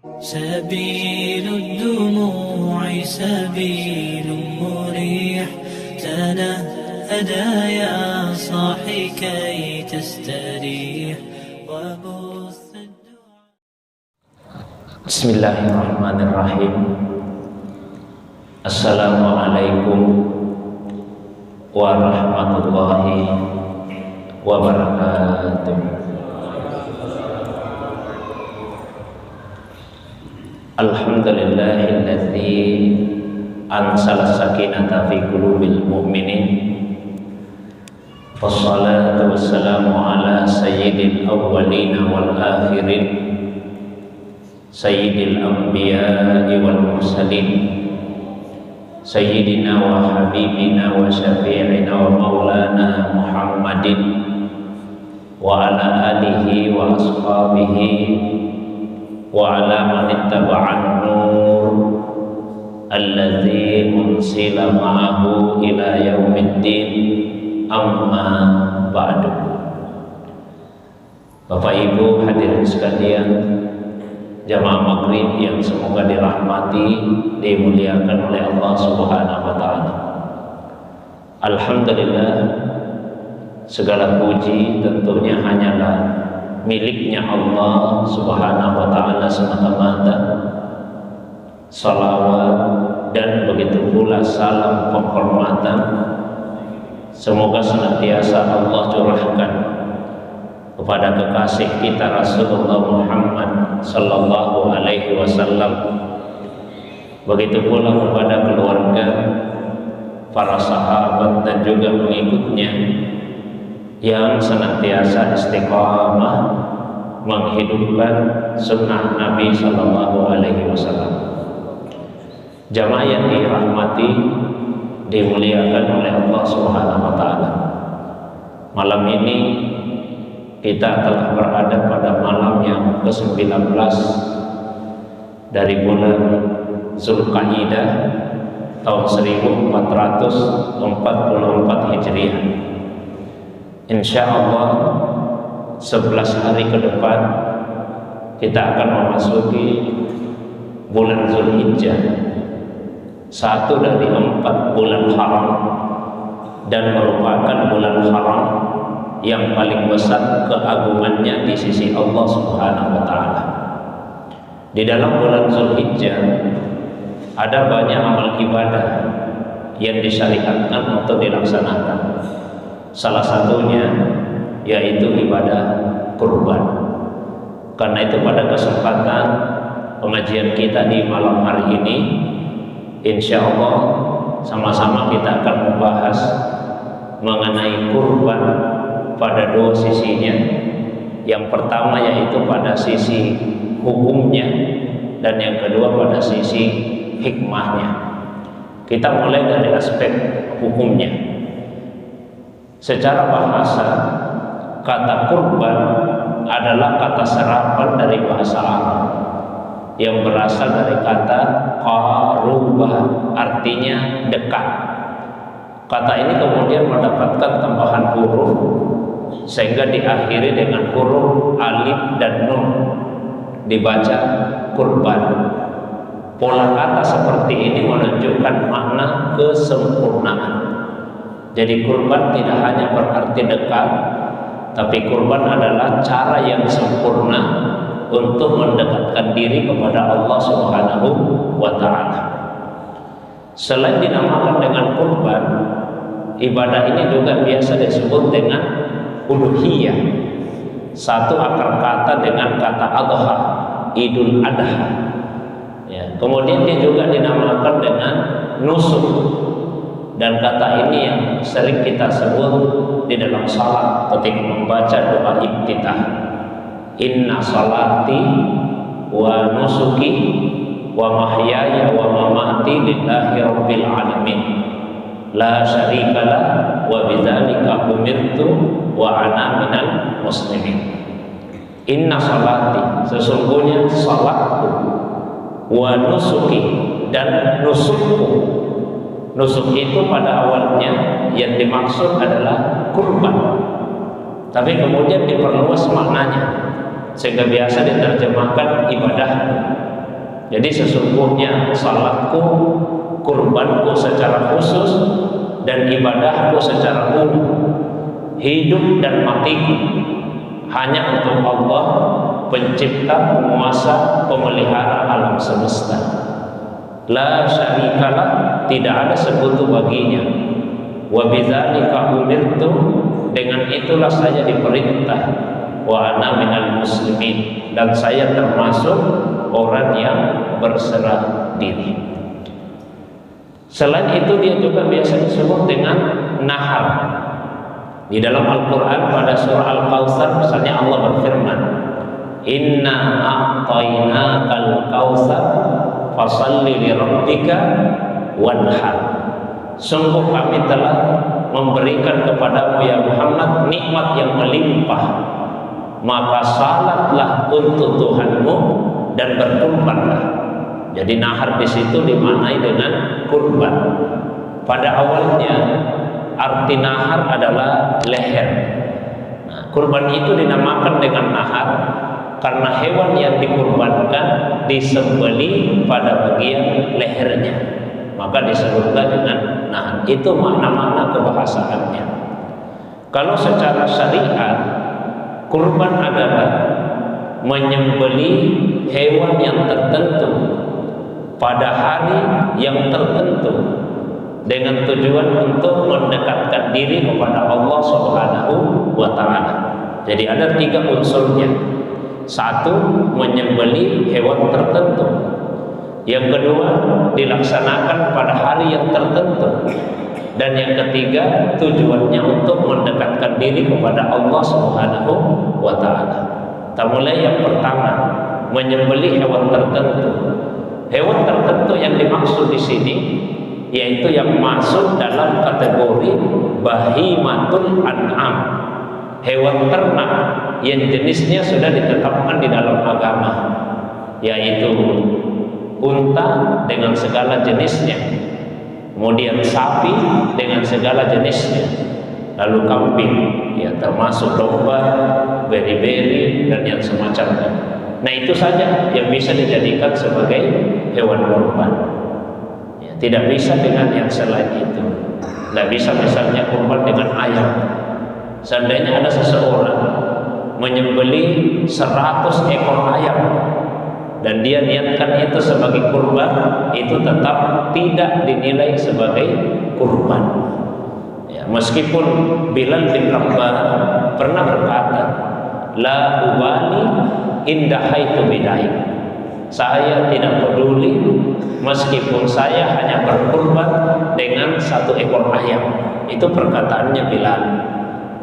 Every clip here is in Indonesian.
سبيل الدموع سبيل مريح تنهدى يا صاحي كي تستريح وبث الدعاء. بسم الله الرحمن الرحيم. Assalamualaikum warahmatullahi wabarakatuh. Alhamdulillahilladzi ansala sakinata fi qulubil mu'minin. Wassalatu wassalamu ala sayyidil awwalin wal akhirin, sayyidil anbiya'i wal mursalin, sayyidina wa habibina wa syafi'ina wa maulana Muhammadin wa ala alihi wa ashabihi wa ala man ittaba'an nur alladzi unsila ma'ahu ila yaumiddin, amma ba'du. Bapak Ibu hadirin sekalian, jamaah maghrib yang semoga dirahmati, dimuliakan oleh Allah Subhanahu wa taala. Alhamdulillah, segala puji tentunya hanyalah miliknya Allah Subhanahu wa taala semata-mata. Salawat dan begitu pula salam penghormatan semoga senantiasa Allah curahkan kepada kekasih kita Rasulullah Muhammad sallallahu alaihi wasallam, begitu pula kepada keluarga, para sahabat dan juga pengikutnya yang senantiasa istiqamah menghidupkan sunnah Nabi sallallahu alaihi wasallam. Jamaah yang dirahmati, dimuliakan oleh Allah Subhanahu wa taala. Malam ini kita telah berada pada malam yang ke-19 dari bulan Zulqa'dah tahun 1444 Hijriah. Insya Allah 11 hari ke depan kita akan memasuki bulan Zulhijjah, satu dari 4 bulan haram dan merupakan bulan haram yang paling besar keagungannya di sisi Allah Subhanahu wa taala. Di dalam bulan Zulhijjah ada banyak amal ibadah yang disyariatkan untuk dilaksanakan. Salah satunya yaitu ibadah kurban. Karena itu pada kesempatan pengajian kita di malam hari ini, insya Allah sama-sama kita akan membahas mengenai kurban pada dua sisinya. Yang pertama yaitu pada sisi hukumnya, dan yang kedua pada sisi hikmahnya. Kita mulai dari aspek hukumnya. Secara bahasa, kata kurban adalah kata serapan dari bahasa Arab yang berasal dari kata qarubah, artinya dekat. Kata ini kemudian mendapatkan tambahan huruf sehingga diakhiri dengan huruf alif dan nun, dibaca kurban. Pola kata seperti ini menunjukkan makna kesempurnaan. Jadi kurban tidak hanya berarti dekat, tapi kurban adalah cara yang sempurna untuk mendekatkan diri kepada Allah Subhanahu wa taala. Selain dinamakan dengan kurban, ibadah ini juga biasa disebut dengan uluhiyah. Satu akar kata dengan kata adha, Idul Adha. Ya, kemudian dia juga dinamakan dengan nusuk. Dan kata ini yang sering kita sebut di dalam salat ketika membaca doa iftitah. Inna salati wa nusuki wa mahyaya wa mamati lillahi rabbil alamin, la syarikalah wa bidzalika umirtu wa ana minal muslimin. Inna salati, sesungguhnya salatku, wa nusuki, dan nusukku. Nusuk itu pada awalnya yang dimaksud adalah kurban, tapi kemudian diperluas maknanya sehingga biasa diterjemahkan ibadah. Jadi sesungguhnya salatku, kurbanku secara khusus, dan ibadahku secara umum, hidup dan matiku hanya untuk Allah, pencipta, penguasa, pemelihara alam semesta. La syarikalah, tidak ada sekutu baginya. Wa bidzalika umirtu, dengan itulah saya diperintah. Wa ana minal muslimin, dan saya termasuk orang yang berserah diri. Selain itu dia juga biasa disebut dengan nahar. Di dalam Al-Quran pada surah Al-Kautsar misalnya Allah berfirman, Inna a'tainakal kautsar fasalli li rabbika wanhar. Sungguh kami telah memberikan kepadamu ya Muhammad nikmat yang melimpah, maka salatlah untuk Tuhanmu dan berkurbanlah. Jadi nahar di situ dimaknai dengan kurban. Pada awalnya arti nahar adalah leher. Nah, kurban itu dinamakan dengan nahar karena hewan yang dikurbankan disembelih pada bagian lehernya, maka disebutlah dengan nahar. Itu makna-makna kebahasaannya. Kalau secara syariat, kurban adalah menyembelih hewan yang tertentu pada hari yang tertentu dengan tujuan untuk mendekatkan diri kepada Allah Subhanahu wa Ta'ala. Jadi ada 3 unsurnya. 1, menyembelih hewan tertentu. Yang kedua, dilaksanakan pada hari yang tertentu. Dan yang ketiga, tujuannya untuk mendekatkan diri kepada Allah Subhanahu wa Ta'ala. Kita mulai yang pertama, menyembelih hewan tertentu. Hewan tertentu yang dimaksud di sini yaitu yang masuk dalam kategori bahimatul an'am, hewan ternak yang jenisnya sudah ditetapkan di dalam agama, yaitu unta dengan segala jenisnya, kemudian sapi dengan segala jenisnya, lalu kambing, ya termasuk domba, beri-beri dan yang semacamnya. Nah itu saja yang bisa dijadikan sebagai hewan kurban. Ya, tidak bisa dengan yang selain itu. Tidak bisa misalnya kurban dengan ayam. Seandainya ada seseorang menyembelih 100 ekor ayam dan dia niatkan itu sebagai kurban, itu tetap tidak dinilai sebagai kurban. Ya, meskipun Bilal bin Rabah pernah berkata, la ubali indahaitu bidai, saya tidak peduli meskipun saya hanya berkurban dengan 1 ekor ayam. Itu perkataannya Bilal.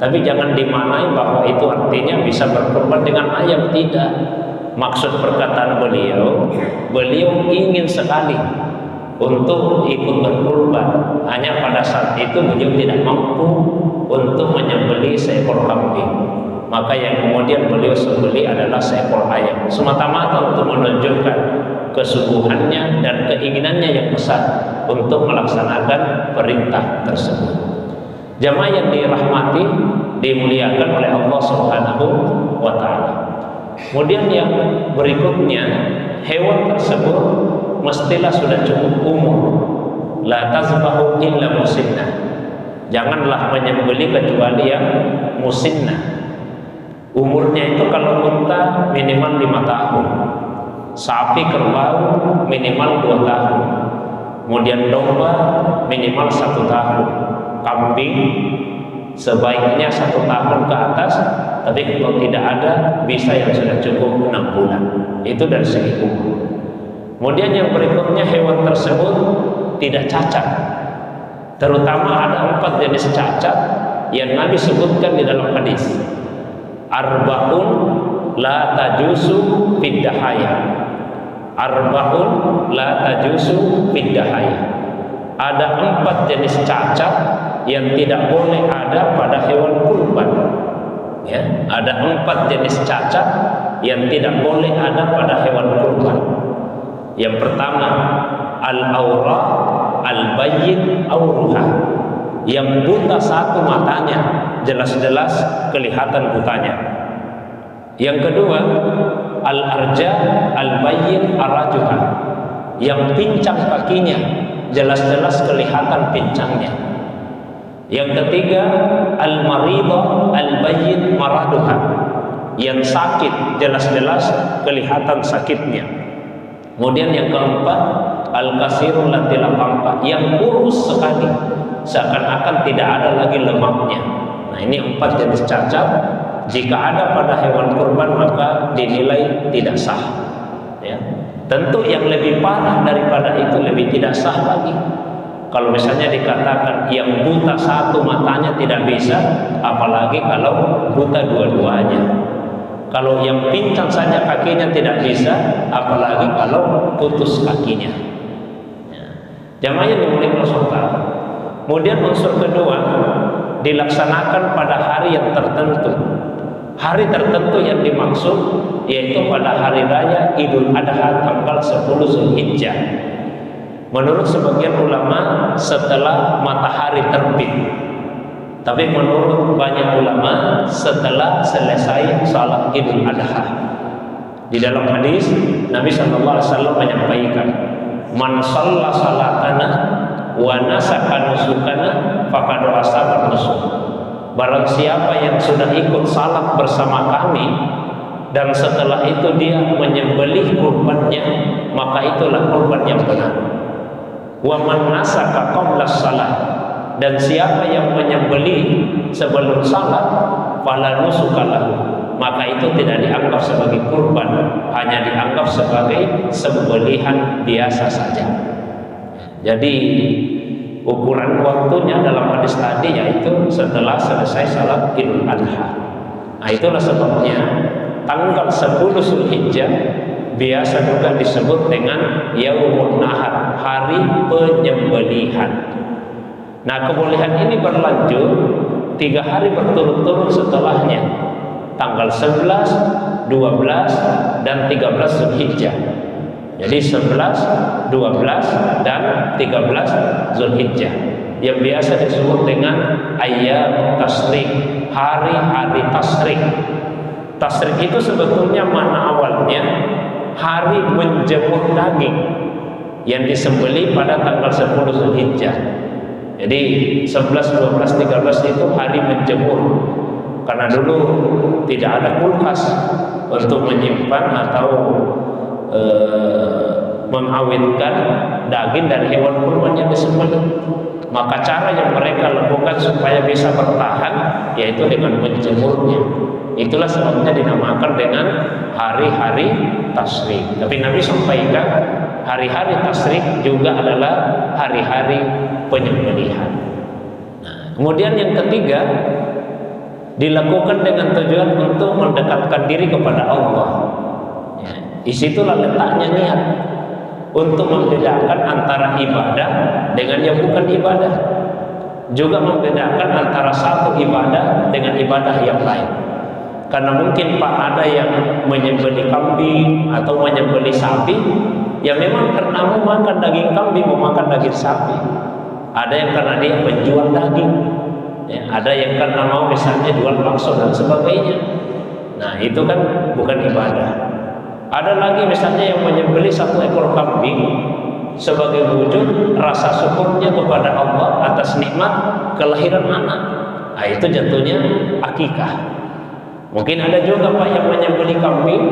Tapi jangan dimaknai bahwa itu artinya bisa berkurban dengan ayam. Tidak. Maksud perkataan beliau ingin sekali untuk ikut berkurban, hanya pada saat itu beliau tidak mampu untuk menyembelih seekor kambing. Maka yang kemudian beliau sembelih adalah seekor ayam, semata-mata untuk menunjukkan kesungguhannya dan keinginannya yang besar untuk melaksanakan perintah tersebut. Jamaah yang dirahmati, dimuliakan oleh Allah Subhanahu wa Ta'ala. Kemudian yang berikutnya, hewan tersebut mestilah sudah cukup umur. La tazbahu illa musinnah, janganlah menyembelih kecuali yang musinnah. Umurnya itu kalau unta minimal 5 tahun, sapi kerbau minimal 2 tahun, kemudian domba minimal 1 tahun, kambing sebaiknya 1 tahun ke atas, tapi kalau tidak ada bisa yang sudah cukup 6 bulan. Itu dari segi umur. Kemudian yang berikutnya, hewan tersebut tidak cacat. Terutama ada 4 jenis cacat yang Nabi sebutkan di dalam hadis. Arba'un la tajusu fiddahaya. Arba'un la tajusu fiddahaya. Ada 4 jenis cacat yang tidak boleh ada pada hewan kurban. Ya, ada 4 jenis cacat yang tidak boleh ada pada hewan kurban. Yang pertama, al-aura al-bayyin auruha, yang buta 1 matanya, jelas-jelas kelihatan butanya. Yang kedua, al-arja al-bayyin arajuha, yang pincang kakinya, jelas-jelas kelihatan pincangnya. Yang ketiga, al-maridah al-bayyin maraduha, yang sakit, jelas-jelas kelihatan sakitnya. Kemudian yang keempat, al-kasirul latil pampa, yang kurus sekali, seakan-akan tidak ada lagi lemaknya. Nah, ini 4 jenis cacat. Jika ada pada hewan kurban maka dinilai tidak sah. Ya. Tentu yang lebih parah daripada itu lebih tidak sah lagi. Kalau misalnya dikatakan yang buta satu matanya tidak bisa, apalagi kalau buta dua-duanya. Kalau yang pincang saja kakinya tidak bisa, apalagi kalau putus kakinya. Ya. Jamaah yang dimuliakan Allah. Kemudian unsur kedua, dilaksanakan pada hari yang tertentu. Hari tertentu yang dimaksud yaitu pada hari raya Idul Adha tanggal 10 Zulhijjah. Menurut sebagian ulama setelah matahari terbit. Tapi menurut banyak ulama setelah selesai salat Idul Adha. Di dalam hadis Nabi SAW menyampaikan, "Man shalla salatana wa nasaka nusukana faqad asaba nusuk." Barang siapa yang sudah ikut salat bersama kami dan setelah itu dia menyembelih kurbannya, maka itulah kurban yang benar. Wa man nasaka qabla salat, dan siapa yang menyembelih sebelum salat, fala nusukalah, maka itu tidak dianggap sebagai kurban, hanya dianggap sebagai sembelihan biasa saja. Jadi ukuran waktunya dalam hadis tadi yaitu setelah selesai salat Idul Adha. Nah, itulah sebabnya tanggal 10 Zulhijjah biasa juga disebut dengan Yaumun Nahar, hari penyembelihan. Nah, kebolehan ini berlanjut 3 hari berturut-turut setelahnya, tanggal 11, 12, dan 13 Zulhijjah. Jadi 11, 12, dan 13 Zulhijjah, yang biasa disebut dengan ayyam tasrik, hari-hari tasrik. Tasrik itu sebetulnya mana awalnya hari menjemur daging yang disembelih pada tanggal 10 Zulhijjah. Jadi 11, 12, 13 itu hari menjemur, karena dulu tidak ada kulkas untuk menyimpan atau mengawetkan daging dari hewan kurban yang disembelih. Maka cara yang mereka lakukan supaya bisa bertahan yaitu dengan menjemurnya. Itulah sebabnya dinamakan dengan hari-hari tasrik. Tapi Nabi sampaikan hari-hari tasrik juga adalah hari-hari penyembelihan. Nah, kemudian yang ketiga, dilakukan dengan tujuan untuk mendekatkan diri kepada Allah. Ya, disitulah letaknya niat, untuk membedakan antara ibadah dengan yang bukan ibadah, juga membedakan antara satu ibadah dengan ibadah yang lain. Karena mungkin Pak ada yang menyembelih kambing atau menyembelih sapi, ya memang karena mau makan daging kambing, mau makan daging sapi. Ada yang karena dia penjual daging, ya, ada yang karena mau misalnya jual bakso dan sebagainya. Nah, itu kan bukan ibadah. Ada lagi misalnya yang menyembelih 1 ekor kambing sebagai wujud rasa syukurnya kepada Allah atas nikmat kelahiran anak. Nah, itu jatuhnya akikah. Mungkin ada juga Pak yang menyembelih kambing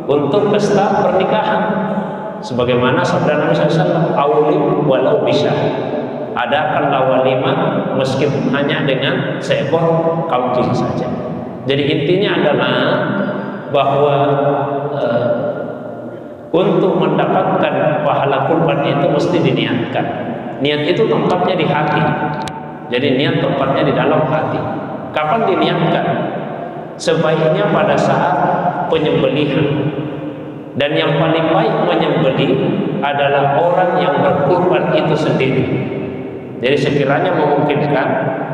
untuk pesta pernikahan, sebagaimana sabda Nabi SAW, "Aulim walau bisa." Adakanlah walimah meskipun hanya dengan seekor kambing saja. Jadi intinya adalah bahwa untuk mendapatkan pahala kurban itu mesti diniatkan. Niat itu tempatnya di hati. Jadi niat tempatnya di dalam hati. Kapan diniatkan? Sebaiknya pada saat penyembelihan. Dan yang paling baik menyembelih adalah orang yang berkurban itu sendiri. Jadi sekiranya memungkinkan,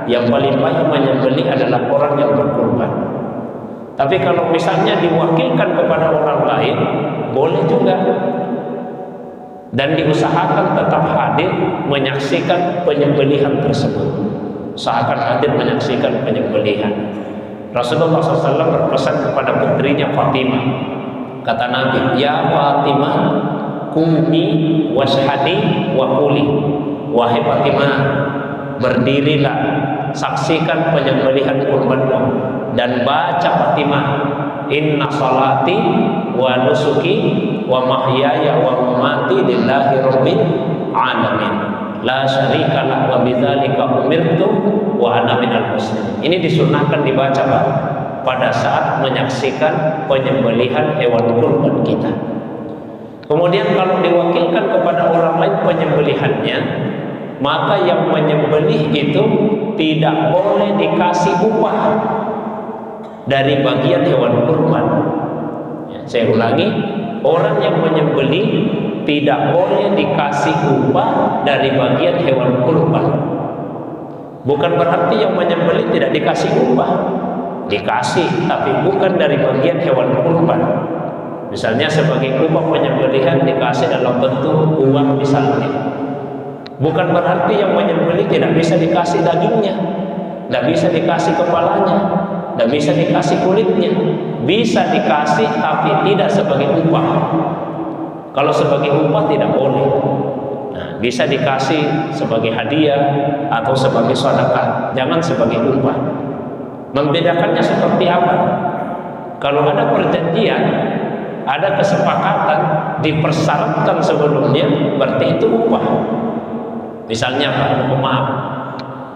yang paling baik menyembelih adalah orang yang berkurban. Tapi kalau misalnya diwakilkan kepada orang lain, boleh juga. Dan diusahakan tetap hadir menyaksikan penyembelihan tersebut. Usahakan hadir menyaksikan penyembelihan. Rasulullah SAW berpesan kepada putrinya Fatimah, Kata Nabi, ya Fatimah, kumi washhadi wa quli. Wahai Fatimah, berdirilah, saksikan penyembelihan kurbanmu, dan baca Fatimah, inna salati wa nusuki wa mahyaya wa mamati lillahi rabbil alamin, la syarikalah wa bidzalika umirtu wa ana minal muslimin. Ini disunahkan dibaca Pak pada saat menyaksikan penyembelihan hewan kurban kita. Kemudian kalau diwakilkan kepada orang lain penyembelihannya, maka yang menyembelih itu tidak boleh dikasih upah dari bagian hewan kurban. Ya, saya ulangi, orang yang menyembelih tidak boleh dikasih upah dari bagian hewan kurban. Bukan berarti yang menyembelih tidak dikasih upah, dikasih, tapi bukan dari bagian hewan kurban. Misalnya sebagai upah penyembelihan dikasih dalam bentuk uang misalnya. Bukan berarti yang menyembelih tidak bisa dikasih dagingnya, tidak bisa dikasih kepalanya, tidak bisa dikasih kulitnya. Bisa dikasih tapi tidak sebagai upah. Kalau sebagai upah tidak boleh. Nah, bisa dikasih sebagai hadiah atau sebagai sedekah, jangan sebagai upah. Membedakannya seperti apa? Kalau ada perjanjian, ada kesepakatan, dipersyaratkan sebelumnya, berarti itu upah. Misalnya Pak, maaf,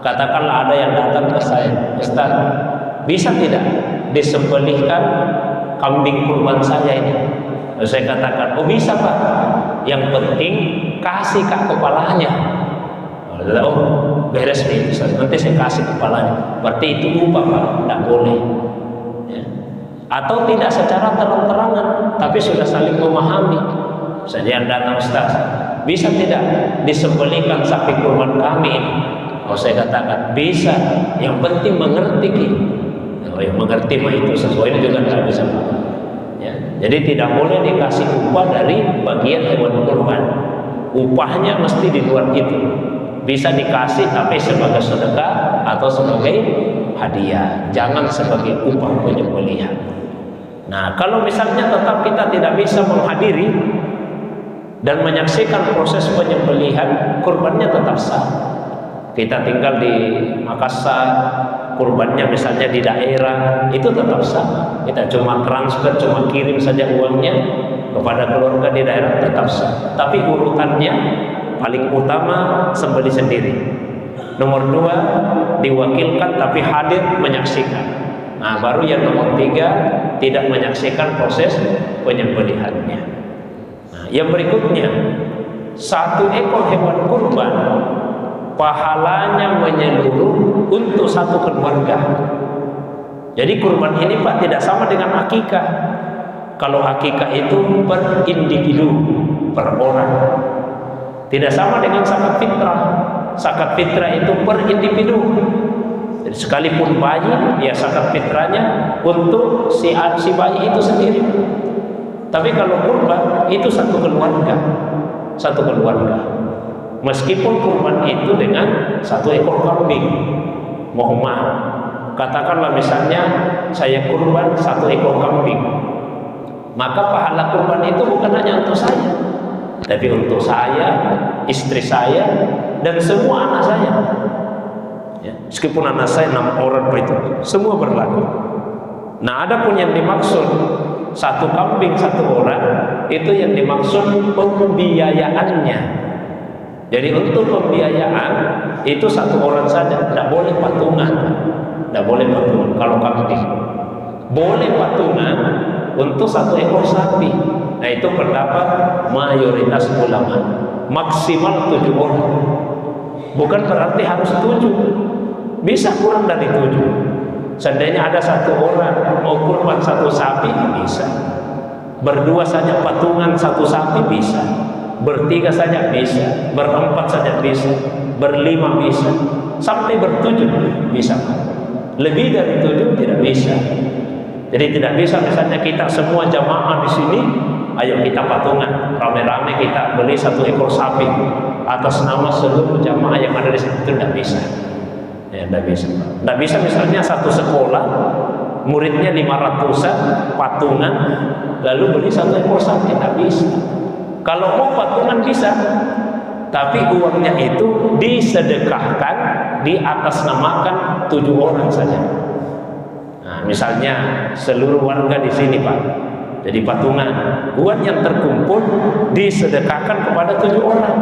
katakanlah ada yang datang ke saya, Ustaz, bisa tidak disembelihkan kambing kurban saya ini? Saya katakan, oh bisa Pak, yang penting kasih Kak kepalanya. Oh beres nih, nanti saya kasih kepalanya. Berarti itu upah Pak, tidak boleh. Ya. Atau tidak secara terang-terangan, tapi sudah saling memahami. Misalnya yang datang, Ustaz, bisa tidak disembelihkan sapi kurban kami ini? Oh saya katakan bisa, yang penting mengerti. Oh yang mengerti mah itu sesuai, ini juga tidak bisa Pak. Ya. Jadi tidak boleh dikasih upah dari bagian hewan kurban. Upahnya mesti di luar itu. Bisa dikasih tapi sebagai sedekah atau sebagai hadiah, jangan sebagai upah penyembelihan. Nah, kalau misalnya tetap kita tidak bisa menghadiri dan menyaksikan proses penyembelihan, kurbannya tetap sah. Kita tinggal di Makassar, kurbannya misalnya di daerah, itu tetap sah. Kita cuma transfer, cuma kirim saja uangnya kepada keluarga di daerah, tetap sah. Tapi urutannya paling utama sembelih sendiri. Nomor 2 diwakilkan tapi hadir menyaksikan. Nah baru yang nomor 3 tidak menyaksikan proses penyembelihannya. Nah, yang berikutnya, 1 ekor hewan kurban pahalanya menyeluruh untuk satu keluarga. Jadi kurban ini Pak tidak sama dengan akikah. Kalau akikah itu per individu, per orang. Tidak sama dengan zakat fitrah. Zakat fitrah itu per individu. Jadi sekalipun bayi, ya zakat fitrahnya untuk si bayi itu sendiri. Tapi kalau kurban itu satu keluarga, satu keluarga. Meskipun kurban itu dengan 1 ekor kambing, mohon maaf, katakanlah misalnya saya kurban 1 ekor kambing, maka pahala kurban itu bukan hanya untuk saya, tapi untuk saya, istri saya, dan semua anak saya. Ya, meskipun anak saya 6 orang itu, semua berlaku. Nah, ada pun yang dimaksud 1 kambing 1 orang, itu yang dimaksud pembiayaannya. Jadi untuk pembiayaan itu 1 orang saja, tidak boleh patungan, tidak boleh patungan. Kalau kambing boleh patungan untuk 1 ekor sapi. Nah itu pendapat mayoritas ulama, maksimal 7 orang. Bukan berarti harus 7, bisa kurang dari 7. Seandainya ada 1 orang mau kurban 1 sapi, bisa. Berdua saja patungan 1 sapi bisa. Bertiga saja bisa, berempat saja bisa, berlima bisa, sampai ber7 bisa. Lebih dari 7 tidak bisa. Jadi tidak bisa misalnya kita semua jamaah di sini, ayo kita patungan, rame-rame kita beli 1 ekor sapi atas nama seluruh jamaah yang ada di situ, itu tidak bisa. Ya, tidak bisa. Tidak bisa misalnya 1 sekolah muridnya 500-an patungan, lalu beli 1 ekor sapi, tak bisa. Kalau mau patungan bisa, tapi uangnya itu disedekahkan, diatasnamakan 7 orang saja. Nah, misalnya seluruh warga di sini Pak, jadi patungan, uang yang terkumpul disedekahkan kepada 7 orang.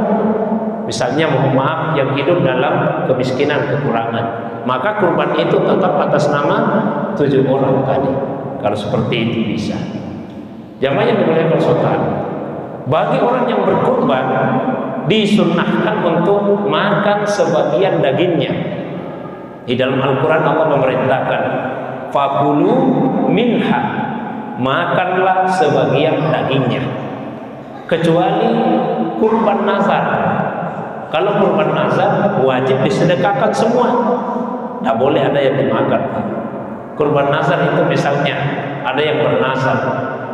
Misalnya mohon maaf yang hidup dalam kemiskinan, kekurangan, maka kurban itu tetap atas nama 7 orang tadi. Kalau seperti itu bisa. Jamaah yang dimuliakan Allah, bagi orang yang berkurban disunnahkan untuk makan sebagian dagingnya. Di dalam Al-Quran Allah memerintahkan, fakulu minha, makanlah sebagian dagingnya, kecuali kurban nazar. Kalau kurban nazar wajib disedekahkan semua, tidak boleh ada yang dimakan. Kurban nazar itu misalnya ada yang bernazar,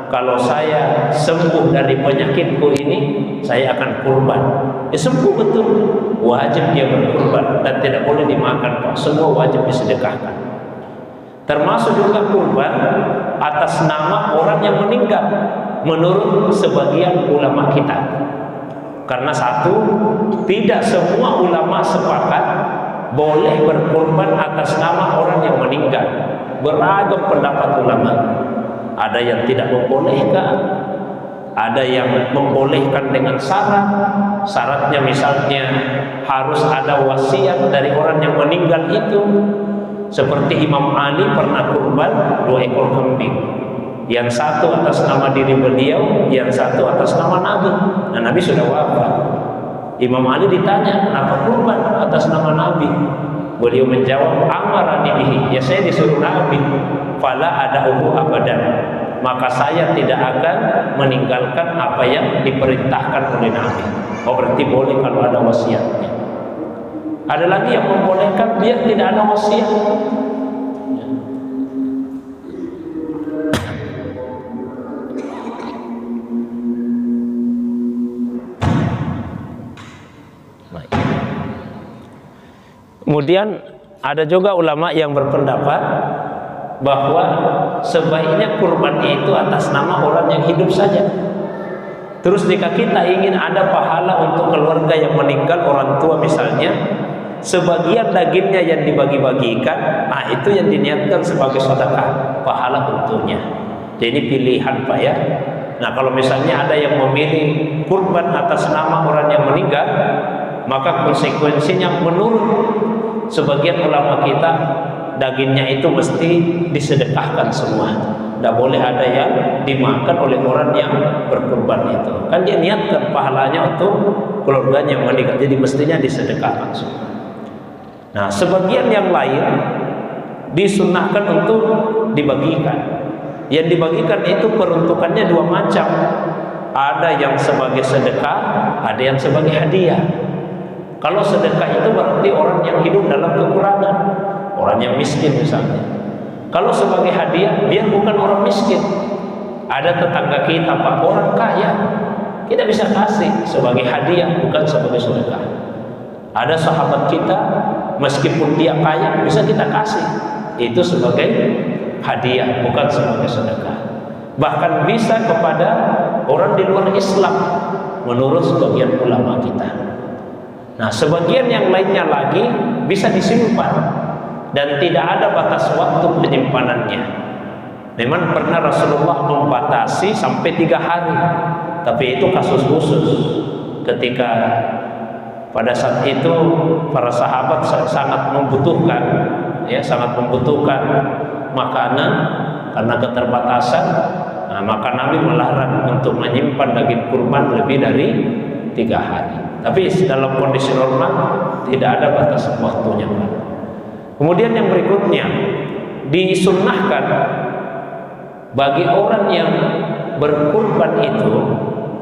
kalau saya sembuh dari penyakitku ini, saya akan kurban. Sembuh betul, wajib dia berkurban dan tidak boleh dimakan Pak. Semua wajib disedekahkan. Termasuk juga kurban atas nama orang yang meninggal menurut sebagian ulama kita. Karena satu, tidak semua ulama sepakat boleh berkurban atas nama orang yang meninggal. Beragam pendapat ulama. Ada yang tidak membolehkan, ada yang membolehkan dengan syarat. Syaratnya misalnya harus ada wasiat dari orang yang meninggal itu. Seperti Imam Ali pernah kurban 2 ekor kambing, yang satu atas nama diri beliau, yang satu atas nama Nabi. Nah, Nabi sudah wafat. Imam Ali ditanya, kenapa kurban atas nama Nabi? Beliau menjawab, amarani bihi, ya saya disuruh Nabi, fala ada'uhu abadan, maka saya tidak akan meninggalkan apa yang diperintahkan oleh Nabi. Oh, berarti boleh kalau ada wasiatnya. Ada lagi yang membolehkan biar tidak ada wasiat. Kemudian ada juga ulama yang berpendapat bahwa sebaiknya kurban itu atas nama orang yang hidup saja. Terus jika kita ingin ada pahala untuk keluarga yang meninggal, orang tua misalnya, sebagian dagingnya yang dibagi-bagikan, nah itu yang diniatkan sebagai sedekah, pahala untuknya. Jadi pilihan Pak ya. Nah kalau misalnya ada yang memilih kurban atas nama orang yang meninggal, maka konsekuensinya menurut sebagian ulama kita, dagingnya itu mesti disedekahkan semua. Tidak boleh ada yang dimakan oleh orang yang berkurban itu. Kan dia niatkan pahalanya untuk keluarganya yang meninggal, jadi mestinya disedekahkan semua. Nah, sebagian yang lain disunnahkan untuk dibagikan. Yang dibagikan itu peruntukannya 2 macam. Ada yang sebagai sedekah, ada yang sebagai hadiah. Kalau sedekah itu berarti orang yang hidup dalam kekurangan, orang yang miskin misalnya. Kalau sebagai hadiah, dia bukan orang miskin. Ada tetangga kita Pak, orang kaya, kita bisa kasih sebagai hadiah, bukan sebagai sedekah. Ada sahabat kita, meskipun dia kaya, bisa kita kasih, itu sebagai hadiah, bukan sebagai sedekah. Bahkan bisa kepada orang di luar Islam, menurut sebagian ulama kita. Nah, sebagian yang lainnya lagi bisa disimpan dan tidak ada batas waktu penyimpanannya. Memang pernah Rasulullah membatasi sampai 3 hari, tapi itu kasus khusus. Ketika pada saat itu para sahabat sangat membutuhkan, ya, sangat membutuhkan makanan karena keterbatasan. Nah, maka Nabi melarang untuk menyimpan daging kurban lebih dari 3 hari. Tapi dalam kondisi normal tidak ada batas waktunya. Kemudian yang berikutnya, disunnahkan bagi orang yang berkurban itu,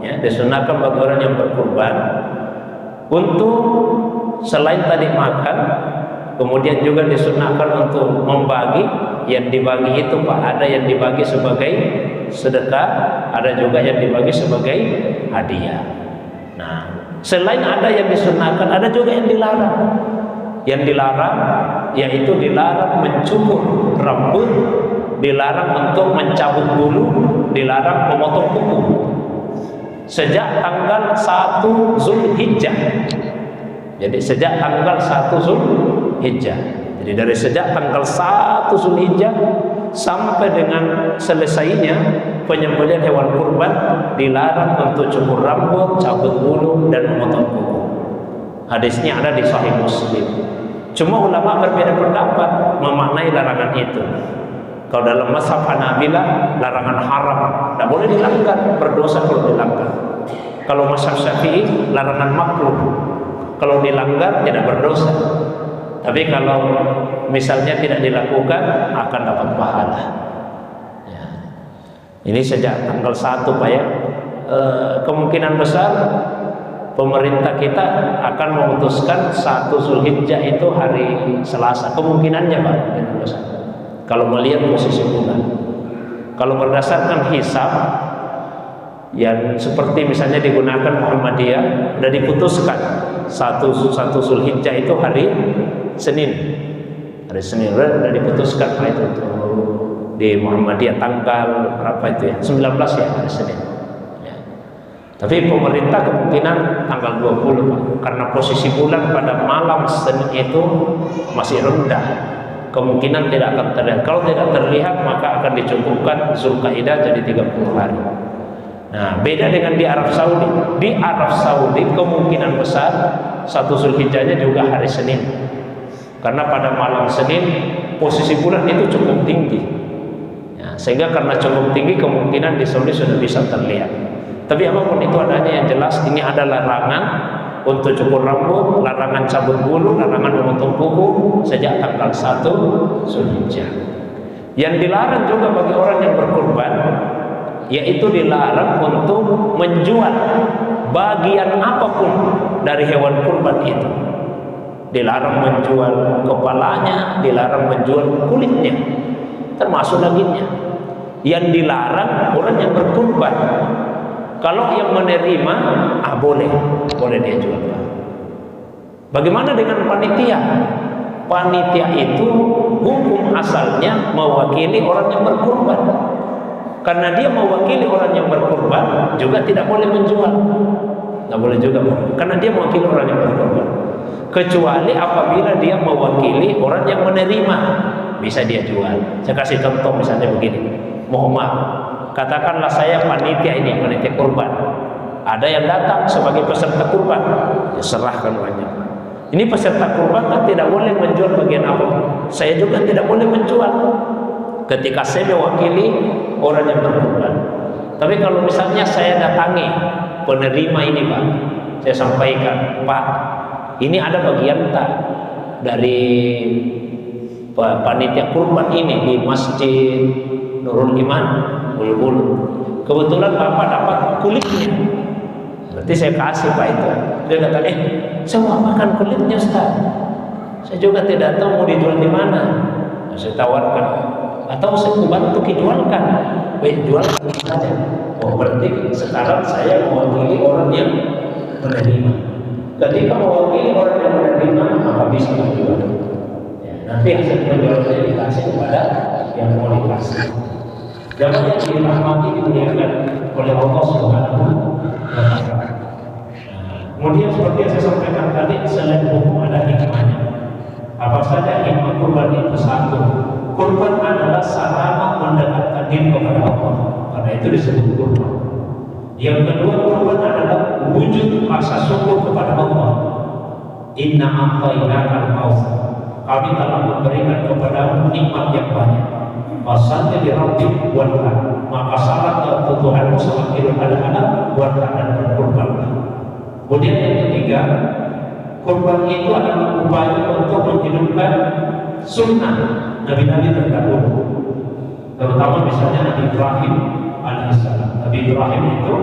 ya, disunnahkan bagi orang yang berkurban untuk selain tadi makan, kemudian juga disunnahkan untuk membagi. Yang dibagi itu Pak, ada yang dibagi sebagai sedekah, ada juga yang dibagi sebagai hadiah. Nah, selain ada yang disunnahkan, ada juga yang dilarang. Yang dilarang yaitu dilarang mencukur rambut dilarang untuk mencabut bulu, dilarang memotong kuku. Sejak tanggal 1 Zulhijjah. Jadi sejak tanggal 1 Zulhijjah. Jadi dari sejak tanggal 1 Zulhijjah sampai dengan selesainya penyembelihan hewan kurban, dilarang untuk cukur rambut, cabut bulu, dan memotong kuku. Hadisnya ada di Sahih Muslim. Cuma ulama berbeda pendapat memaknai larangan itu. Kalau dalam mazhab Hanabilah, larangan haram, tidak boleh dilanggar, berdosa kalau dilanggar. Kalau mazhab Syafi'i, larangan makruh, kalau dilanggar tidak berdosa. Tapi kalau misalnya tidak dilakukan, akan dapat pahala. Ya. Ini sejak tanggal 1 Pak ya. Kemungkinan besar pemerintah kita akan memutuskan 1 Zulhijjah itu hari Selasa. Kemungkinannya Pak, besar. Kalau melihat posisi bulan, kalau berdasarkan hisab yang seperti misalnya digunakan Muhammadiyah, sudah diputuskan 1 Zulhijjah itu hari Senin. Hari Senin sudah diputuskan Pak itu di Muhammadiyah tanggal berapa itu ya? 19 ya, hari Senin. Ya. Tapi pemerintah kemungkinan tanggal 20 Pak, karena posisi bulan pada malam Senin itu masih rendah. Kemungkinan tidak akan terlihat. Kalau tidak terlihat, maka akan dicukupkan Zulkaidah jadi 30 hari. Nah, beda dengan di Arab Saudi. Di Arab Saudi kemungkinan besar 1 Zulhijjahnya juga hari Senin. Karena pada malam Senin posisi bulan itu cukup tinggi. Ya, sehingga karena cukup tinggi kemungkinan di Saudi sudah bisa terlihat. Tapi apapun itu adanya, yang jelas ini ada larangan untuk cukur rambut, larangan cabut bulu, larangan memotong kuku sejak tanggal 1 Zulhijjah. Yang dilarang juga bagi orang yang berkurban, yaitu dilarang untuk menjual bagian apapun dari hewan kurban itu. Dilarang menjual kepalanya, dilarang menjual kulitnya, termasuk dagingnya. Yang dilarang orang yang berkurban. Kalau yang menerima, boleh dia jual. Bagaimana dengan panitia? Panitia itu hukum asalnya mewakili orang yang berkurban. Karena dia mewakili orang yang berkurban, juga tidak boleh menjual. Tidak boleh juga, karena dia mewakili orang yang berkurban. Kecuali apabila dia mewakili orang yang menerima, bisa dia jual. Saya kasih contoh misalnya begini. Muhammad, katakanlah saya panitia ini, panitia kurban. Ada yang datang sebagai peserta kurban, ya serahkan uangnya. Ini peserta kurban kan tidak boleh menjual bagian apa. Saya juga tidak boleh menjual ketika saya mewakili orang yang berkurban. Tapi kalau misalnya saya datangi penerima ini Pak, saya sampaikan, Pak, ini ada bagian tak dari panitia kurban ini di Masjid Nurul Iman Bulu-Bulu. Kebetulan Bapak dapat kulitnya. Berarti saya kasih Pak itu. Dia kata, saya mau makan kulitnya Ustaz. Saya juga tidak tahu mau dijual di mana. Saya tawarkan. Atau saya bantu dijualkan. Jualkan saja. Oh, berarti sekarang saya mewakili orang yang menerima. Ketika mewakili orang yang menerima, maka bisa dijual. Ya, nanti hasil penjualannya dikasih kepada yang mau dikasih. Jamaah yang dirahmati dimuliakan oleh Allah Subhanahu wa Ta'ala. Kemudian seperti yang saya sampaikan tadi, selain hukum ada hikmahnya. Apa saja hikmah kurban itu? Satu, kurban adalah sarana mendekatkan diri kepada Allah. Karena itu disebut kurban. Yang kedua, kurban adalah wujud rasa syukur kepada Allah. Inna a'tainakal kautsar. Kami telah memberikan kepada nikmat yang banyak. Fasalli li rabbik wanhar. Maka salat kepada Tuhanmu semakin ada wanhar dan berkurban. Kemudian yang ketiga, kurban itu adalah upaya untuk menghidupkan sunnah nabi-nabi terdahulu. Terutama misalnya Nabi Ibrahim alaihissalam. Nabi Ibrahim itu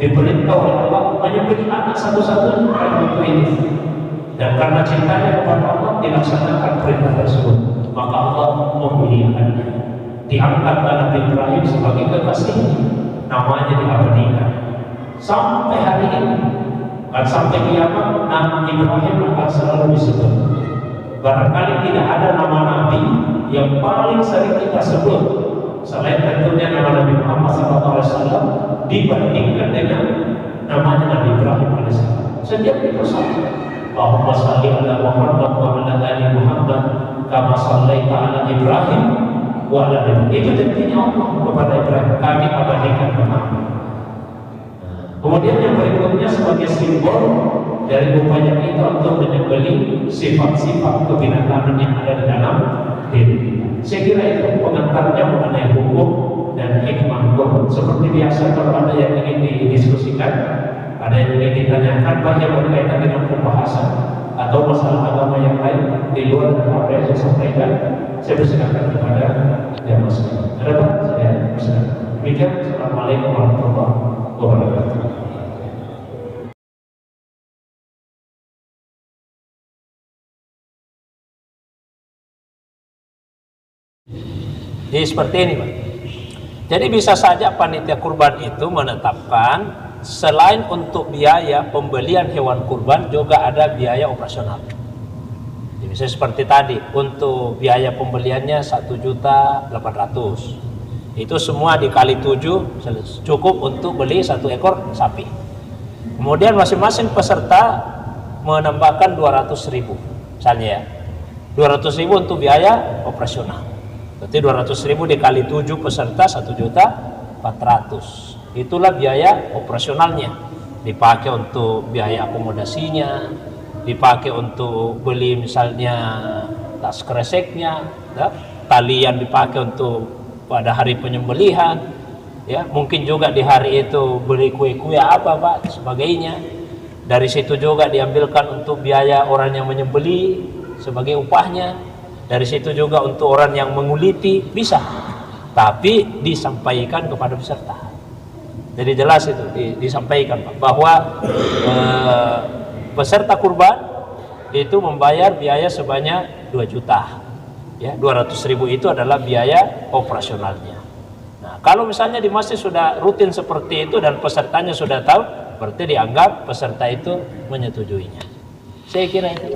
diperintah oleh Allah menyembelih anak satu-satunya pada waktu itu. Dan karena cintanya kepada Allah dilaksanakan perintah tersebut, maka Allah memuliakannya. Diangkat Nabi Ibrahim sebagai kekasih, namanya diabadikan sampai hari ini. Dan sampai kiamat Nabi Ibrahim akan selalu disebut. Barangkali tidak ada nama Nabi yang paling sering kita sebut selain tentunya nama Nabi Muhammad SAW dibandingkan dengan namanya Nabi Ibrahim alaihissalam. Setiap itu sama. Allahumma shalli ala Muhammad wa ala ali Muhammad kama shallaita ala Ibrahim wa ala ali. Itu tentunya Allah kepada Ibrahim, kami abadikan Muhammad. Kemudian yang berikutnya sebagai simbol dari upaya kita untuk menyembelih sifat-sifat kebinatangan yang ada di dalam diri. Saya kira itu pengantarnya mengenai hukum dan hikmah hukum. Seperti biasa kalau ada yang ingin didiskusikan, ada yang ingin ditanyakan, banyak berkaitan dengan pembahasan atau masalah agama yang lain di luar dari apa yang saya sampaikan, saya persilakan kepada yang masuk. Ada Pak? Saya persilakan. Demikian. Assalamualaikum warahmatullahi wabarakatuh. Jadi seperti ini, Pak. Jadi bisa saja panitia kurban itu menetapkan selain untuk biaya pembelian hewan kurban juga ada biaya operasional. Jadi bisa seperti tadi, untuk biaya pembeliannya 1.800.000. Itu semua dikali 7 cukup untuk beli 1 ekor sapi. Kemudian masing-masing peserta menambahkan 200.000 misalnya ya. 200.000 untuk biaya operasional. Berarti 200.000 dikali 7 peserta 1.400.000. Itulah biaya operasionalnya. Dipakai untuk biaya akomodasinya, dipakai untuk beli misalnya tas kreseknya, ya, talian dipakai untuk pada hari penyembelihan, ya, mungkin juga di hari itu beli kue-kue apa Pak sebagainya. Dari situ juga diambilkan untuk biaya orang yang menyembelih sebagai upahnya. Dari situ juga untuk orang yang menguliti bisa, tapi disampaikan kepada peserta. Jadi jelas itu disampaikan Pak, bahwa peserta kurban itu membayar biaya sebanyak 2 juta. Ya, 200.000 itu adalah biaya operasionalnya. Nah, kalau misalnya di masjid sudah rutin seperti itu dan pesertanya sudah tahu, berarti dianggap peserta itu menyetujuinya. Saya kira itu.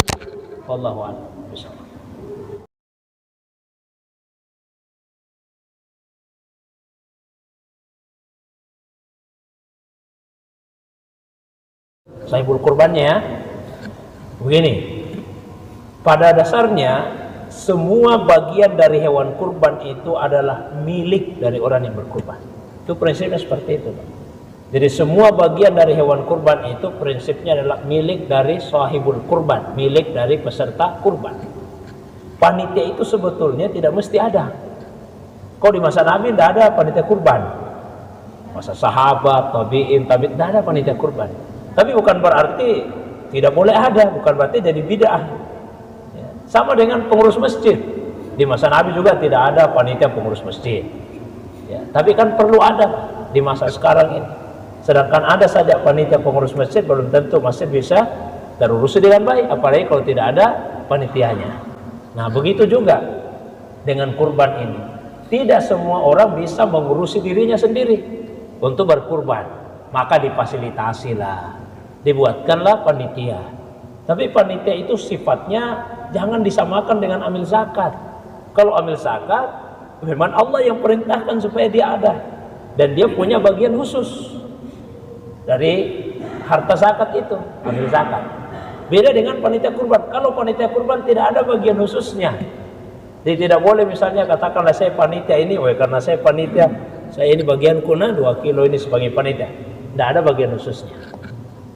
Wallahu a'lam. Saibul kurbannya begini, pada dasarnya semua bagian dari hewan kurban itu adalah milik dari orang yang berkurban. Itu prinsipnya seperti itu, Pak. Jadi semua bagian dari hewan kurban itu prinsipnya adalah milik dari sahibul kurban, milik dari peserta kurban. Panitia itu sebetulnya tidak mesti ada. Kok di masa Nabi tidak ada panitia kurban? Masa sahabat, tabi'in, tidak ada panitia kurban. Tapi bukan berarti tidak boleh ada, bukan berarti jadi bid'ah. Ya. Sama dengan pengurus masjid. Di masa Nabi juga tidak ada panitia pengurus masjid. Ya. Tapi kan perlu ada di masa sekarang ini. Sedangkan ada saja panitia pengurus masjid, belum tentu masjid bisa terurus dengan baik, apalagi kalau tidak ada panitianya. Nah, begitu juga dengan kurban ini. Tidak semua orang bisa mengurusi dirinya sendiri untuk berkurban. Maka difasilitasilah, dibuatkanlah panitia. Tapi panitia itu sifatnya jangan disamakan dengan amil zakat. Kalau amil zakat, memang Allah yang perintahkan supaya dia ada, dan dia punya bagian khusus dari harta zakat itu, amil zakat. Beda dengan panitia kurban. Kalau panitia kurban tidak ada bagian khususnya. Jadi tidak boleh misalnya katakanlah saya panitia ini, karena saya panitia, saya ini bagian kuna 2 kilo ini sebagai panitia. Tidak ada bagian khususnya.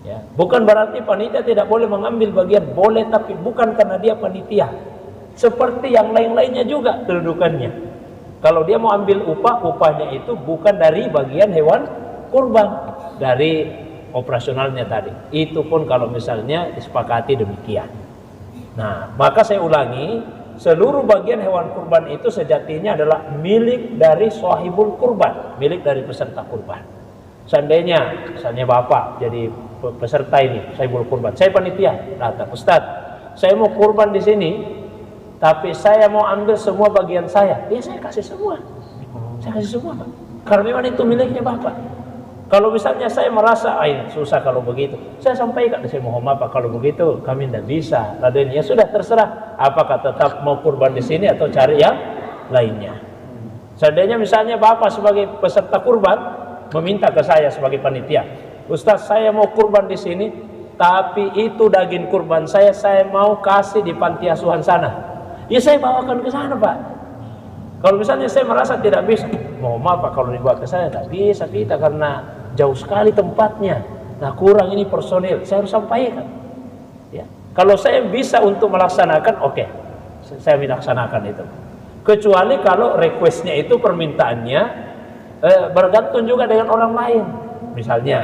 Ya. Bukan berarti panitia tidak boleh mengambil bagian, boleh, tapi bukan karena dia panitia. Seperti yang lain-lainnya juga kedudukannya. Kalau dia mau ambil upah, upahnya itu bukan dari bagian hewan kurban, dari operasionalnya tadi. Itu pun kalau misalnya disepakati demikian. Nah, maka saya ulangi, seluruh bagian hewan kurban itu sejatinya adalah milik dari sahibul kurban, milik dari peserta kurban. Seandainya misalnya Bapak jadi peserta ini, sahibul kurban, saya panitia, datang, Ustaz, saya mau kurban di sini, tapi saya mau ambil semua bagian saya. Ya saya kasih semua. Saya kasih semua, Pak. Karena memang itu miliknya Bapak. Kalau misalnya saya merasa susah kalau begitu, saya sampaikan, saya mohon maaf Pak, kalau begitu kami tidak bisa. Raden, ya sudah terserah, apakah tetap mau kurban di sini atau cari yang lainnya. Seandainya misalnya Bapak sebagai peserta kurban meminta ke saya sebagai panitia, Ustaz, saya mau kurban di sini, tapi itu daging kurban saya mau kasih di panti asuhan sana. Ya saya bawakan ke sana, Pak. Kalau misalnya saya merasa tidak bisa, mohon maaf Pak, kalau dibawa ke saya tidak bisa kita karena jauh sekali tempatnya. Nah kurang ini personil, saya harus sampaikan. Ya. Kalau saya bisa untuk melaksanakan, oke, saya melaksanakan itu. Kecuali kalau requestnya itu permintaannya bergantung juga dengan orang lain. Misalnya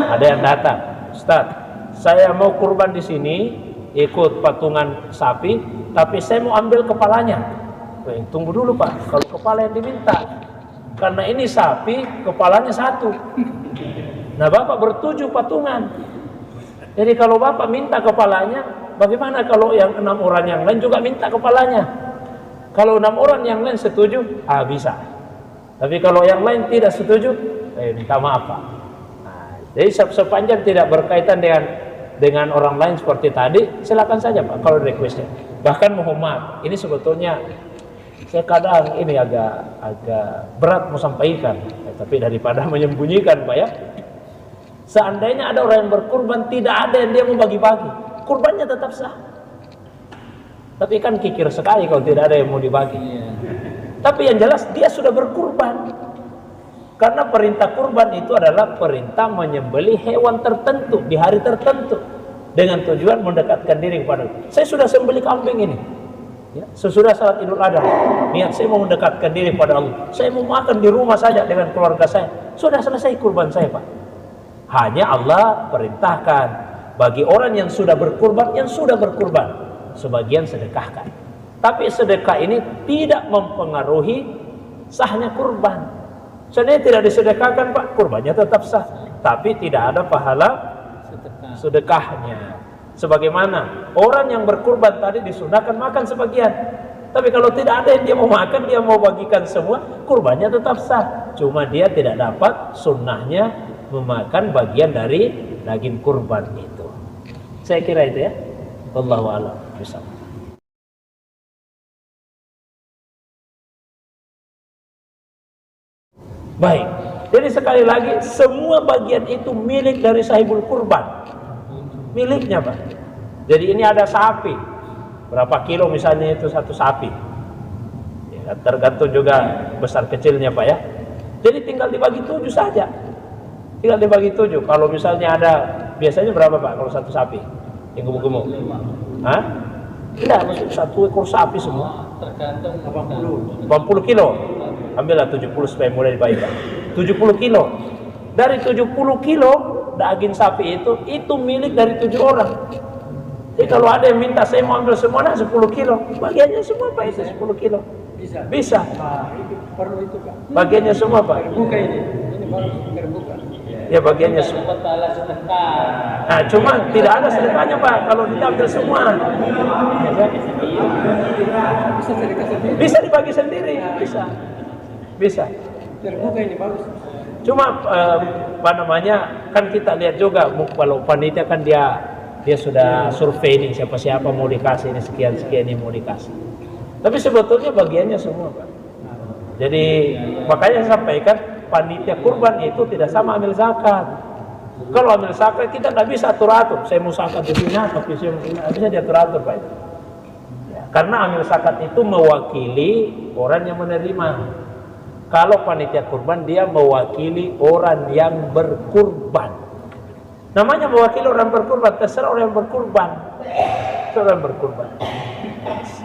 ada yang datang, Ustaz, saya mau kurban di sini, ikut patungan sapi, tapi saya mau ambil kepalanya. Tunggu dulu Pak, kalau kepala yang diminta, karena ini sapi kepalanya satu. Nah Bapak bertujuh patungan. Jadi kalau Bapak minta kepalanya, bagaimana kalau yang 6 orang yang lain juga minta kepalanya? Kalau 6 orang yang lain setuju, bisa. Tapi kalau yang lain tidak setuju, minta maaf Pak. Nah, jadi sepanjang tidak berkaitan dengan orang lain seperti tadi, silakan saja Pak kalau requestnya. Bahkan mohon maaf, ini sebetulnya saya kadang ini agak berat mau sampaikan, tapi daripada menyembunyikan Pak ya. Seandainya ada orang yang berkurban, tidak ada yang dia mau bagi-bagi, kurbannya tetap sah. Tapi kan kikir sekali kalau tidak ada yang mau dibagi. Tapi yang jelas dia sudah berkurban. Karena perintah kurban itu adalah perintah menyembelih hewan tertentu di hari tertentu dengan tujuan mendekatkan diri kepada Allah. Saya sudah sembelih kambing ini. Ya, sesudah salat Idul Adha, niat saya mau mendekatkan diri kepada Allah. Saya mau makan di rumah saja dengan keluarga saya. Sudah selesai kurban saya, Pak. Hanya Allah perintahkan bagi orang yang sudah berkurban, sebagian sedekahkan. Tapi sedekah ini tidak mempengaruhi sahnya kurban. Seandainya tidak disedekahkan Pak, kurbannya tetap sah, tapi tidak ada pahala sedekahnya. Sebagaimana orang yang berkurban tadi disunahkan makan sebagian, tapi kalau tidak ada yang dia mau makan, dia mau bagikan semua, kurbannya tetap sah. Cuma dia tidak dapat sunnahnya memakan bagian dari daging kurban itu. Saya kira itu ya. Wallahu a'lam bishawab. Baik, jadi sekali lagi semua bagian itu milik dari sahibul kurban, miliknya Pak. Jadi ini ada sapi, berapa kilo misalnya itu satu sapi ya, tergantung juga besar kecilnya Pak ya. Jadi tinggal dibagi 7 saja, tinggal dibagi 7. Kalau misalnya ada, biasanya berapa Pak kalau satu sapi yang gemuk-gemuk? Hah? Tidak, maksud satu ekor sapi semua tergantung 80 kilo. Ambillah 70 supaya mulai dibagikan. 70 kilo. Dari 70 kilo daging sapi itu milik dari 7 orang. Jadi kalau ada yang minta saya mau ambil semua 10 kilo, bagiannya semua Pak itu 10 kilo. Bisa. Itu perlu itu Pak. Bagiannya semua Pak. Terbuka ini baru terbuka. Ya bagiannya semua. Nah, cuma tidak ada sedekahnya Pak kalau diambil semua. Bisa sedekah sendiri. Bisa dibagi sendiri, bisa. Terbuka ini bagus. Cuma apa namanya, kan kita lihat juga kalau panitia kan dia sudah survei nih siapa-siapa mau dikasih ini sekian ini mau dikasih. Tapi sebetulnya bagiannya semua Pak. Jadi makanya saya sampaikan panitia kurban itu tidak sama amil zakat. Kalau amil zakat kita tidak bisa atur-atur. Saya mau zakat di sini, tapi saya bisa diatur-atur Pak. Ya, karena amil zakat itu mewakili orang yang menerima. Kalau panitia kurban dia mewakili orang yang berkurban. Namanya mewakili orang berkurban, terserah orang yang berkurban.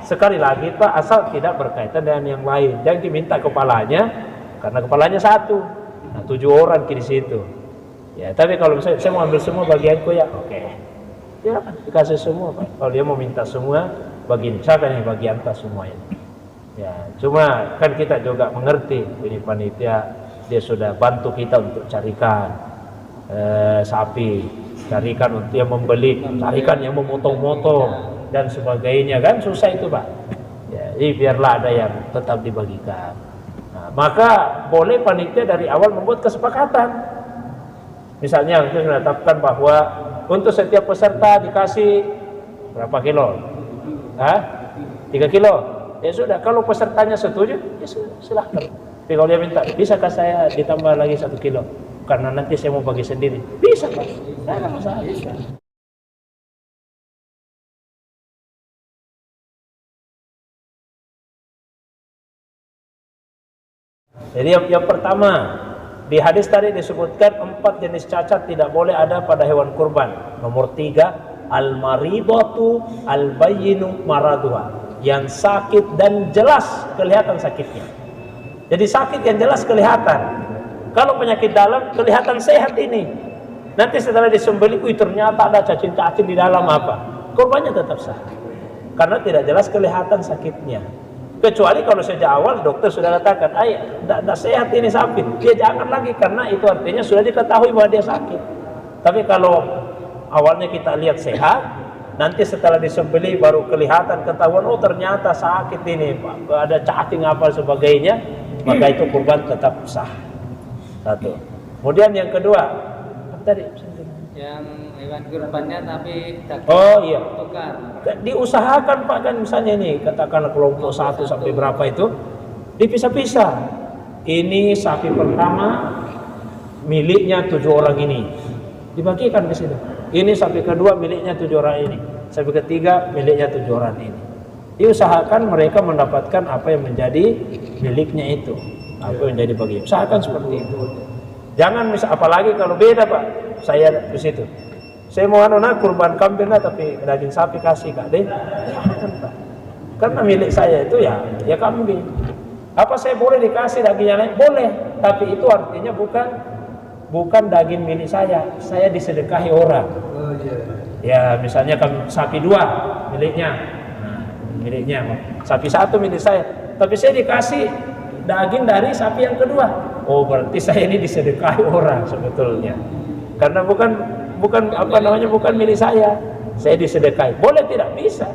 Sekali lagi Pak, asal tidak berkaitan dengan yang lain. Jangan diminta kepalanya, karena kepalanya satu. Nah 7 orang di situ. Ya, tapi kalau misalnya saya mau ambil semua bagianku ya, oke. Ya kan, dikasih semua Pak. Kalau dia mau minta semua, bagian siapa nih bagian tas semuanya. Ya, cuma kan kita juga mengerti ini panitia dia sudah bantu kita untuk carikan sapi, carikan untuk yang membeli, carikan yang memotong-motong dan sebagainya, kan susah itu Pak. Ya, jadi biarlah ada yang tetap dibagikan. Nah, maka boleh panitia dari awal membuat kesepakatan. Misalnya kita menetapkan bahwa untuk setiap peserta dikasih berapa kilo? 3 kilo. ya sudah. Kalau pesertanya setuju, ya sudah, silahkan. Tapi kalau dia minta, bisakah saya ditambah lagi 1 kilo? Karena nanti saya mau bagi sendiri. Bisa Pak, tidak ada masalah. Jadi yang pertama, di hadis tadi disebutkan 4 jenis cacat tidak boleh ada pada hewan kurban. Nomor 3, al-maridatu al-bayyinu maraduha, yang sakit dan jelas kelihatan sakitnya. Jadi sakit yang jelas kelihatan. Kalau penyakit dalam kelihatan sehat ini. Nanti setelah disembelih, ternyata ada cacing-cacing di dalam apa? Kurbannya tetap sah. Karena tidak jelas kelihatan sakitnya. Kecuali kalau sejak awal dokter sudah katakan, tidak sehat ini sapi, dia jangan lagi, karena itu artinya sudah diketahui bahwa dia sakit. Tapi kalau awalnya kita lihat sehat, nanti setelah disembelih baru kelihatan, ketahuan, oh ternyata sakit ini, ada cacing apa sebagainya, maka itu kurban tetap sah. 1. Kemudian yang kedua, apa tadi? Yang hewan kurbannya tapi oh iya, tukar. Diusahakan Pak, kan misalnya ini katakanlah kelompok 1 sampai berapa itu dipisah-pisah. Ini sapi pertama miliknya 7 orang ini, dibagikan ke situ. Ini sapi kedua miliknya 7 orang ini, sapi ketiga miliknya 7 orang ini. Diusahakan mereka mendapatkan apa yang menjadi miliknya itu, apa yang menjadi bagian. Usahakan seperti itu. Jangan misal, apalagi kalau beda Pak, saya di situ, saya mau kurban kambing tapi daging sapi kasih Kak deh, jangan Pak. Karena milik saya itu ya kambing. Apa saya boleh dikasih dagingnya lain? Boleh, tapi itu artinya bukan daging milik saya disedekahi orang. Ya misalnya sapi 2 miliknya, miliknya sapi 1 milik saya, tapi saya dikasih daging dari sapi yang kedua. Oh berarti saya ini disedekahi orang sebetulnya, karena bukan bukan milik saya disedekahi. Boleh tidak? Bisa.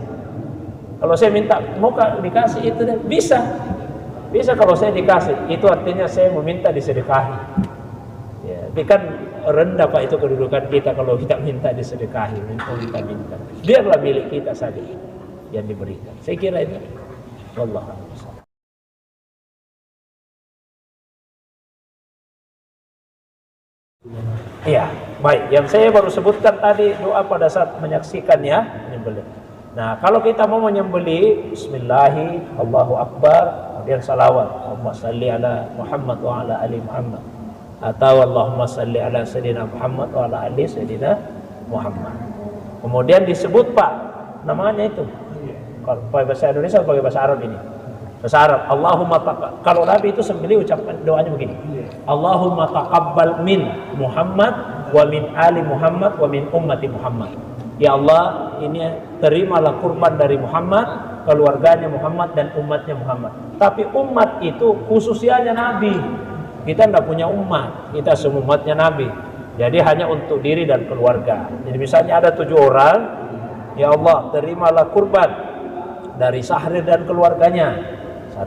Kalau saya minta mau dikasih itu deh, bisa kalau saya dikasih, itu artinya saya meminta disedekahi. Ya, tapi kan rendah Pak itu kedudukan kita kalau kita minta disedekahi, minta. Biarlah milik kita saja yang diberikan. Saya kira itu. Wallahu a'lam. Iya, baik. Yang saya baru sebutkan tadi doa pada saat menyaksikan ya, menyembelih. Nah, kalau kita mau menyembelih, Bismillahi, Allahu Akbar, kemudian salawat, Allahumma salli ala Muhammad wa ala ali Muhammad, atau Allahumma salli ala Sayyidina Muhammad wa ala ali Sayyidina Muhammad. Kemudian disebut Pak, namanya itu. Kalau pakai bahasa Indonesia, pakai bahasa Arab ini. Bahasa Arab, Allahumma kalau Nabi itu sembelih ucapan doanya begini. Allahumma taqabbal min Muhammad wa min ali Muhammad wa min ummati Muhammad. Ya Allah, ini terimalah kurban dari Muhammad, keluarganya Muhammad dan umatnya Muhammad. Tapi umat itu khususnya Nabi. Kita tidak punya umat, kita semua umatnya Nabi. Jadi hanya untuk diri dan keluarga. Jadi misalnya ada 7 orang, ya Allah, terimalah kurban dari Sahrir dan keluarganya. 1.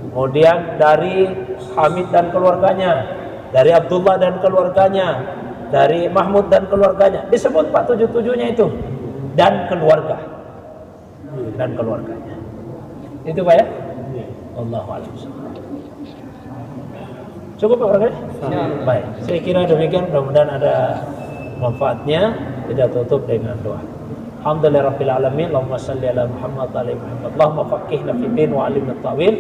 Kemudian dari Hamid dan keluarganya, dari Abdullah dan keluarganya, dari Mahmud dan keluarganya. Disebut Pak 7-7-nya itu, dan keluarga, dan keluarganya. Itu Pak ya. Allahu a'lam. Cukup Pak barangkali? Baik, saya kira demikian. Mudah-mudahan ada manfaatnya. Kita tutup dengan doa. Alhamdulillahirabbil alamin. Allahumma shalli ala Muhammad wa ala Muhammad. Allahumma faqihna fid din wa 'allimna at-ta'wil.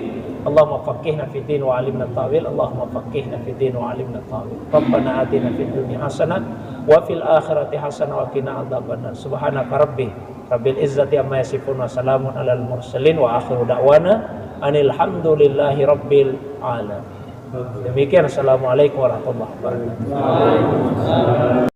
Allahumma faqihna fid din wa 'allimna at-ta'wil. Allahumma faqihna fid din wa 'allimna at-ta'wil. Rabbana atina fid dunya hasanah wa fil akhirati hasanah wa qina adzabannar. Subhanaka rabbil izzati amma yasifun wa salamun alal mursalin wa akhiru da'wana anil hamdulillahi rabbil alamin. Demikian, assalamualaikum warahmatullahi wabarakatuh.